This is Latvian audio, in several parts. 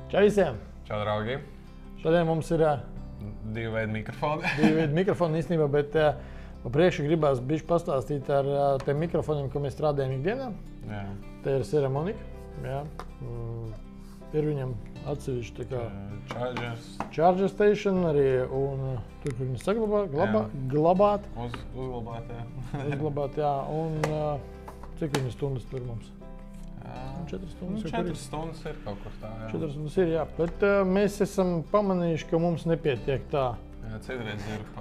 Čau visiem! Čau, draugi! Šodien mums ir divi veidi mikrofoni. divi veidi mikrofoni īstenībā, bet pa priekšu gribās bišķi pastāstīt ar tiem mikrofoniem, ko mēs strādājam ikdienā. Jā. Te ir Ceramonic. Jā. Ir viņam atsevišķi tā kā charger station arī, un tur, kur viņas glabāt. Uzglabāt, jā. Uzglabāt, jā. Un cik viņas stundas tur mums? 4 stundas. 4 stundas ir kaut kur tā, jā. 4 stundas ir, jā. Bet mēs esam pamanījuši, ka mums nepietiek tā. Jā, citreiz ir pa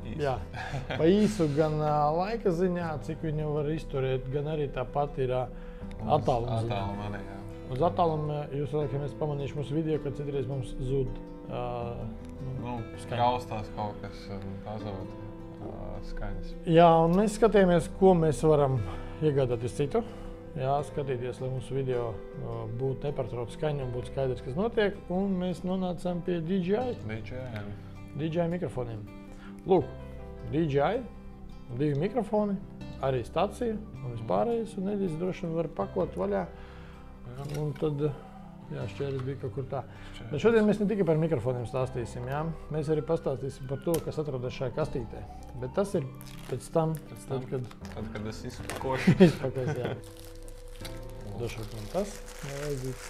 īsu. Jā, pa īsu gan laika ziņā, cik viņu var izturēt, gan arī tāpat ir attāluma ziņā. Arī, jā. Uz attālumu jūs varat, ka mēs pamanījuši mūsu video, ka citreiz mums zud skaņa. Raustās kaut kas pazūd skaņas. Jā, un mēs skatījāmies, ko mēs varam iegādāties citu. Jā, skatīties, lai mūsu video būtu nepārtraukta skaņa un būtu skaidrs, kas notiek. Un mēs nonācām pie DJI mikrofoniem. Lūk, DJI, 2 mikrofoni, arī stacija un vispārējais. Un Edis droši vien var pakot vaļā. Un tad, jā, šķēris bija kaut kur tā. Bet šodien mēs ne tikai par mikrofoniem stāstīsim, jā. Mēs arī pastāstīsim par to, kas atrodas šajā kastītē. Bet tas ir pēc tam, kad es izpakošu. Izpakos, jā. Došot man tas, nevajadzīgs.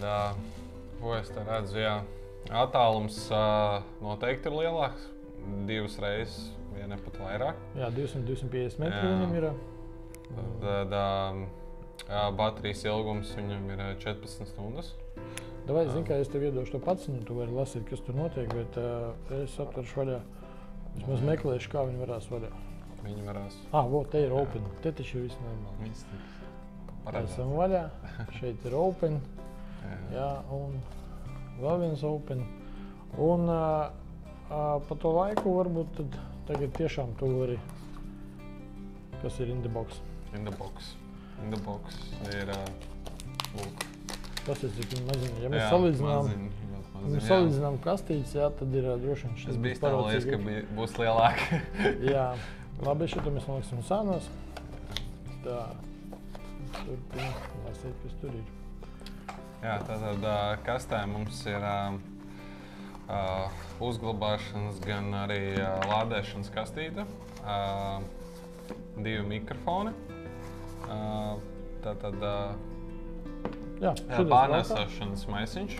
Tad, ko es te redzu, jā, attālums noteikti ir lielāks, 2 reizes, ja ne pat vairāk. Jā, 200-250 metri viņam ir. Tad baterijas ilgums viņam ir 14 stundas. Davai, zini, kā es tev iedošu to paciņu, tu vari lasīt, kas tur notiek, bet es atveršu vaļā. Vismaz meklēšu, kā viņi varās vaļā. Viņi varās. Te ir open. Te taču ir viss normāli. Esam vaļā, šeit ir open, jā, un vēl viens open. Un pa to laiku varbūt tad tagad tiešām tu vari, kas ir in the box. In the box ir, lūk. Tas ir cik maziņi. Ja mēs salīdzinām kastītes, jā, tad ir droši vien šis es biju stāvolies, ka būs lielāk. Jā, labi, šito mēs noliksim sānos. Tā. Turpina lasīt, kas tur ir. Jā, tātad kastē mums ir uzglabāšanas, gan arī lādēšanas kastīte, 2 mikrofoni, tātad pārnēsāšanas maisiņš,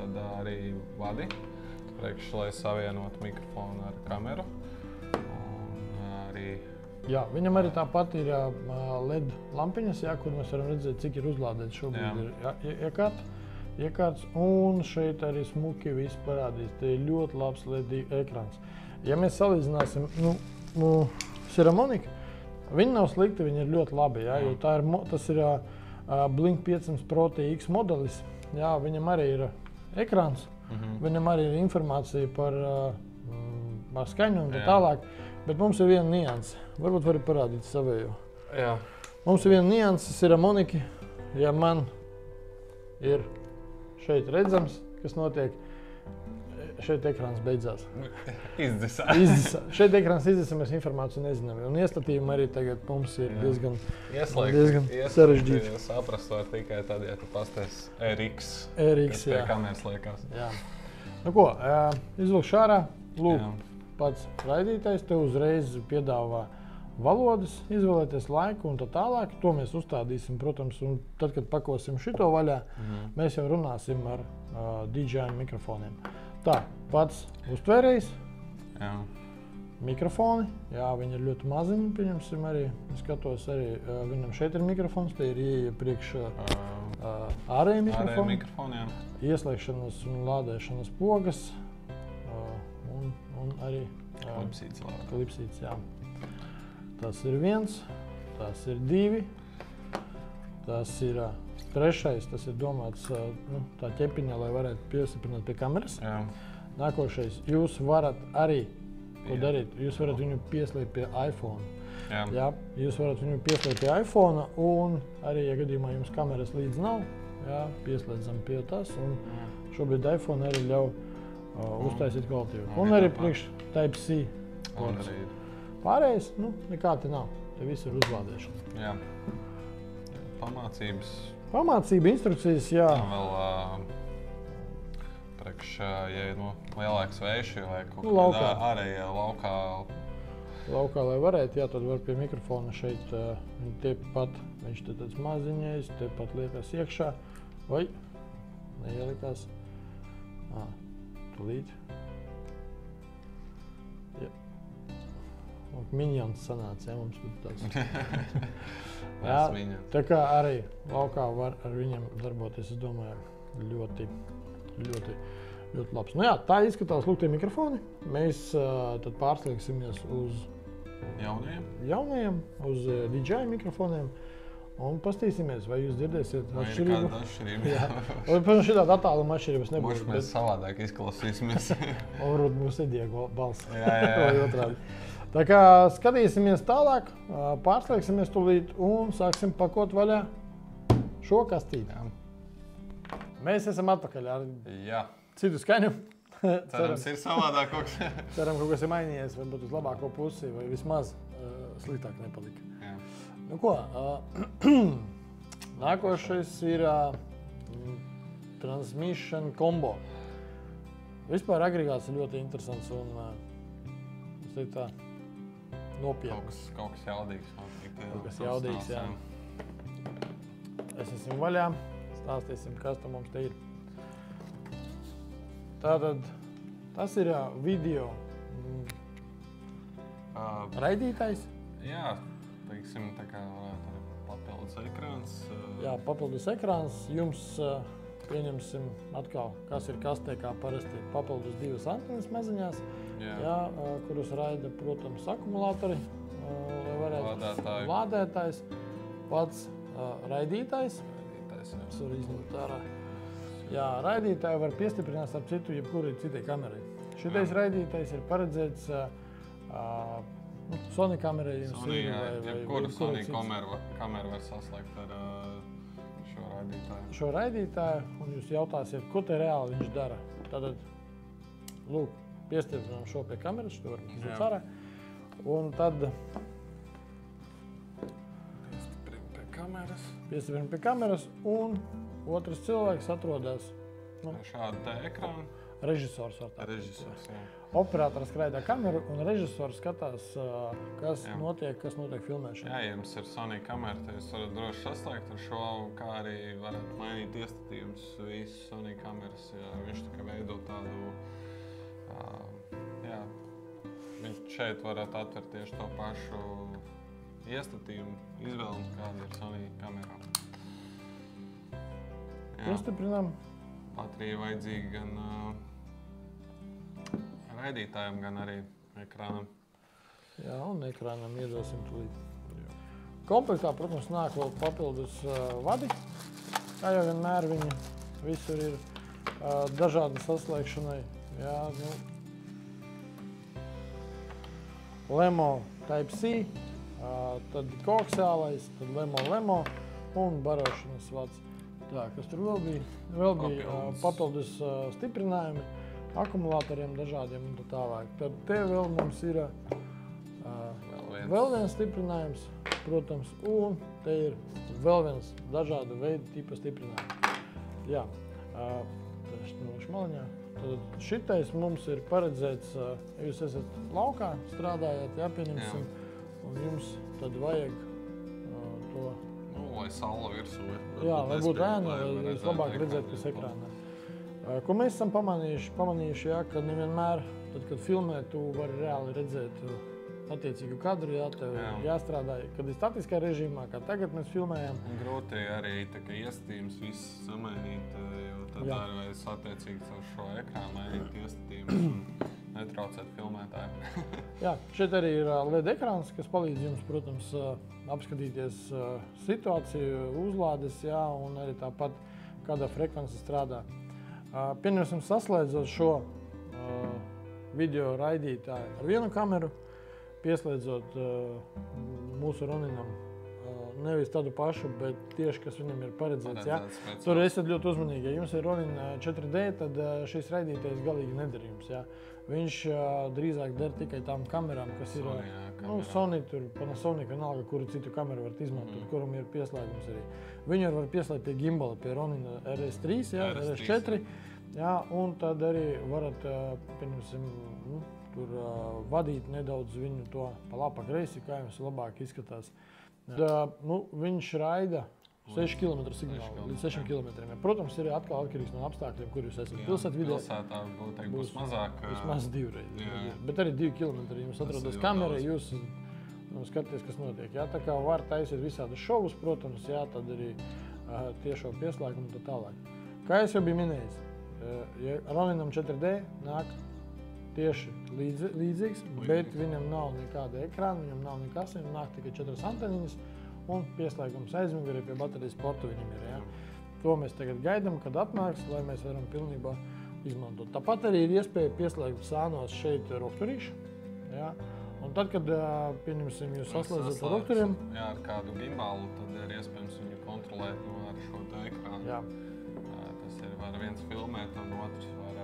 tad arī vadi, lai savienotu mikrofonu ar kameru. Jā, viņam arī tāpat ir LED lampiņas, jā, kur mēs varam redzēt, cik ir uzlādēts šobrīd ir iekārts. Un šeit arī smuki viss parādīs. Te ir ļoti labs LED ekrāns. Ja mēs salīdzināsim Ceramonic, viņi nav slikti, viņi ir ļoti labi, jā, jo tas ir Blink 500 Pro TX modelis. Jā, viņam arī ir ekrāns, viņam arī ir informācija par skaņu un tā tālāk. Bet mums ir viena nianse. Varbūt vari parādīt savējo. Jā. Mums ir viena nianse Ceramonic. Ja man ir šeit redzams, kas notiek, šeit ekrāns beidzās. Izdzisās. Šeit ekrāns izdzisās, mēs informāciju nezinām. Un iestatījumi arī tagad mums ir diezgan sarežģīti. Saprast var tikai tad, ja tu pasties RX, kas pie kameras liekās. Jā. Nu ko, izvilkšu ārā. Lūk. Pats raidītājs tev uzreiz piedāvā valodas, izvēlēties laiku un tā tālāk. To mēs uzstādīsim, protams, un tad, kad pakosim šito vaļā, mēs jau runāsim ar DJI mikrofoniem. Tā, pats uztvērējs, mikrofoni, jā, viņi ir ļoti maziņi, pieņemsim arī, skatos arī, viņam šeit ir mikrofons, te ir ieeja priekš ārēji mikrofoni, ieslēgšanas un lādēšanas pogas. Un arī klipsītes, jā. Tas ir 1, tas ir 2, tas ir 3, tas ir domāts tā ķepiņā, lai varētu piestiprināt pie kameras. Jā. Nākošais, jūs varat arī, ko darīt, jūs varat viņu pieslēgt pie iPhone. Jā, jūs varat viņu pieslēgt pie iPhone un arī, ja gadījumā jums kameras līdz nav, jā, pieslēdzam pie tas un šobrīd iPhone arī ļauj uztaisīt kvalitīvu. Un arī priekš Type-C. Pārējais, nekā te nav. Te viss ir uzlādēšana. Jā. Pamācības Pamācība, instrukcijas, jā. Vēl priekš, ja ir lielāks vējš vai kaut laukā. Ārējā Laukā, lai varētu, jā, tad var pie mikrofona šeit, tepat, viņš te tāds maziņais, tepat liekas iekšā. Vai, neielikās. Tūlīt. Minions sanāca, ja mums ir tāds. Jā, tā kā arī laukā var ar viņiem darboties, es domāju, ļoti labs. Nu jā, tā izskatās lūk tie mikrofoni. Mēs tad pārslēgsimies uz jaunajiem, uz DJI mikrofoniem. Un pastīsimies, vai jūs dzirdēsiet atšķirību. Vai ir kāda atšķirība? Jā. Vai, protams, šitāda attāluma atšķirības nebūs. Būs mēs savādāk izklausīsimies. Varbūt mums iediego balss. Jā. Vai otrādi. Tā kā skatīsimies tālāk, pārslēgsimies tūlīt un sāksim pakot vaļā šo kastīti. Jā. Mēs esam atpakaļ ar citu skaņu. Cerams, ir savādāk kaut kas. Ceram, kaut kas ir mainījies, varbūt uz labāko pusi vai vismaz sliktāk nepalika. Jā. Nu ko, nākošais ir Transmission Combo. Vispār agregāts ir ļoti interesants un es teiktu tā nopietns. Kaut kas jaudīgs. Kaut kas jaudīgs, jā. Es esmu vaļā, stāstīsim, kas tam mums te ir. Tātad, tas ir video raidītājs. Jā, teiksim, tā kā varētu arī papildus ekrāns. Jā, papildus ekrāns. Jums, pieņemsim atkal, kas ir kastē, kā parasti papildus divas antenas maziņās, kuras raida, protams, akumulātori, lai varētu lādētājs, pats raidītājs. Jā, raidītāju var piestiprināt starp citu jebkurai citai kamerai. Šitais raidītājs ir paredzēts Sony kamerai. Jebkuru Sony kameru var saslēgt ar šo raidītāju. Šo raidītāju, un jūs jautāsiet, ko te reāli viņš dara. Tātad, lūk, piestiprinām šo pie kameras, šo varam izlikt ārā. Un tad piestiprinām pie kameras, un otrs cilvēks atrodas šādu te ekrānu. Režisors var tā. Režisors, jā. Operators skraidā kameru un režisors skatās, kas notiek filmēšanā. Jā, ja jums ir Sony kamera, tad jūs varat droši saslēgt ar šo, kā arī varat mainīt iestatījumus visas Sony kameras. Jā, viņš tā kā veido tādu, viņš šeit varat atvert tieši to pašu iestatījumu, izvēli, kāda ir Sony kamerā. Piestiprinām. Baterija vajadzīga gan raidītājiem, gan arī ekrānam. Jā, un ekrānam iedosim tūlīt. Komplektā, protams, nāk vēl papildus vadi. Kā jau vienmēr viņi visur ir dažādi saslēgšanai. Jā, Lemo Type-C, tad koaksiālais, tad Lemo un barošanas vads. Tā, kas tur vēl bija? Vēl bija papildus stiprinājumi, akumulātoriem dažādiem un tā tālāk. Tad te vēl mums ir vēl viens stiprinājums, protams, un te ir vēl viens dažādu veidu tipa stiprinājumi. Jā, tad šitais mums ir paredzēts, ja jūs esat laukā, strādājat, pieņemsim, un jums tad vajag to. Lai saula virsū. Jā, lai būtu ēna, lai jūs labāk redzētu pēc ekrānā. Ko mēs esam pamanījuši, ka nevienmēr, tad, kad filmē, tu vari reāli redzēt attiecīgu kadru, tev jāstrādā, kad ir statiskā režīmā, kā tagad mēs filmējam. Grūti arī iestatījums viss samainīt, jo tad arī vajag attiecīgi caur šo ekrānu mainīt iestatījumus un netraucēt filmētāju. Jā, šeit arī ir LED ekrāns, kas palīdz jums, protams, apskatīties situāciju, uzlādes, un arī tāpat kādā frekvence strādā. Pieņemsim, saslēdzot šo video raidītāju ar vienu kameru, pieslēdzot mūsu Roninam nevis tādu pašu, bet tieši, kas viņam ir paredzēts. Ja? Paredzēts Tur esat ļoti uzmanīgi. Ja jums ir Ronin 4D, tad šis raidītājs galīgi neder jums. Ja? Viņš drīzāk der tikai tām kamerām, kas ir Sony, Panasonic, vienalga, kuru citu kameru varat izmantot, kuram ir pieslēgums arī. Viņu var pieslēgt pie gimbala, pie Ronin RS3, ja? RS4, ja? Un tad arī varat, pieņemsim, tur vadīt nedaudz viņu to pa labi, pa kreisi, kā jums labāk izskatās. Viņš raida 6 km signālu līdz 6 km. Protams, ir atkal atkarīgs no apstākļiem, kur jūs esat pilsētvidē. Pilsētā būs mazāk. Vismaz 2 reizes. Bet arī 2 km. Jums atrodas kamera, jūs skaties, kas notiek. Jā, tā kā var taisīt visādus šovus, protams, jā, tad arī tiešo pieslēgumu un tā tālāk. Kā es jau biju minējis, Roninam 4D nāk tieši līdzīgs, bet viņam nav nekāda ekrāna, viņam nav nekas, viņam nāk tikai 4 anteniņas un pieslēgums aizmugurē pie baterijas porta viņam ir. Ja? To mēs tagad gaidām, kad atnāks, lai mēs varam pilnībā izmantot. Tāpat arī ir iespēja pieslēgt sānos šeit rokturīšu. Ja? Un tad, kad, pieņemsim, jūs saslēdzat ar rokturiem... Jā, ar kādu gimbalu, tad ir iespējams viņu kontrolēt ar šo ekrānu. Jā. Tas ir, var viens filmēt, un otrs var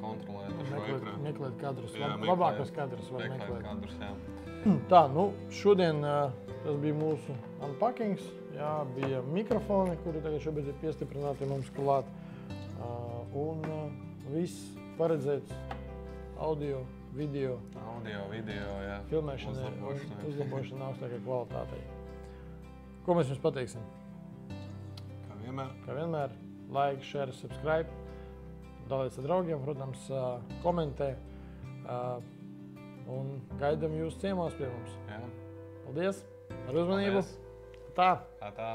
kontrolēt ar šo ekrānu. Meklēt kadrus, labākos kadrus var meklēt. Kadrus, jā. Tā, šodien tas bija mūsu unpackings. Jā, bija mikrofoni, kuri tagad šobrīd ir piestiprināti mums klāt. Un viss paredzēts audio, video, jā. Filmēšana, uzlabošana augstākai kvalitātei. Ko mēs jums pateiksim? Kā vienmēr, like, share, subscribe, dalieties ar draugiem, protams, komentē un gaidām jūs ciemos pie mums. Jā. Paldies, ar uzmanību. Tā. Tā.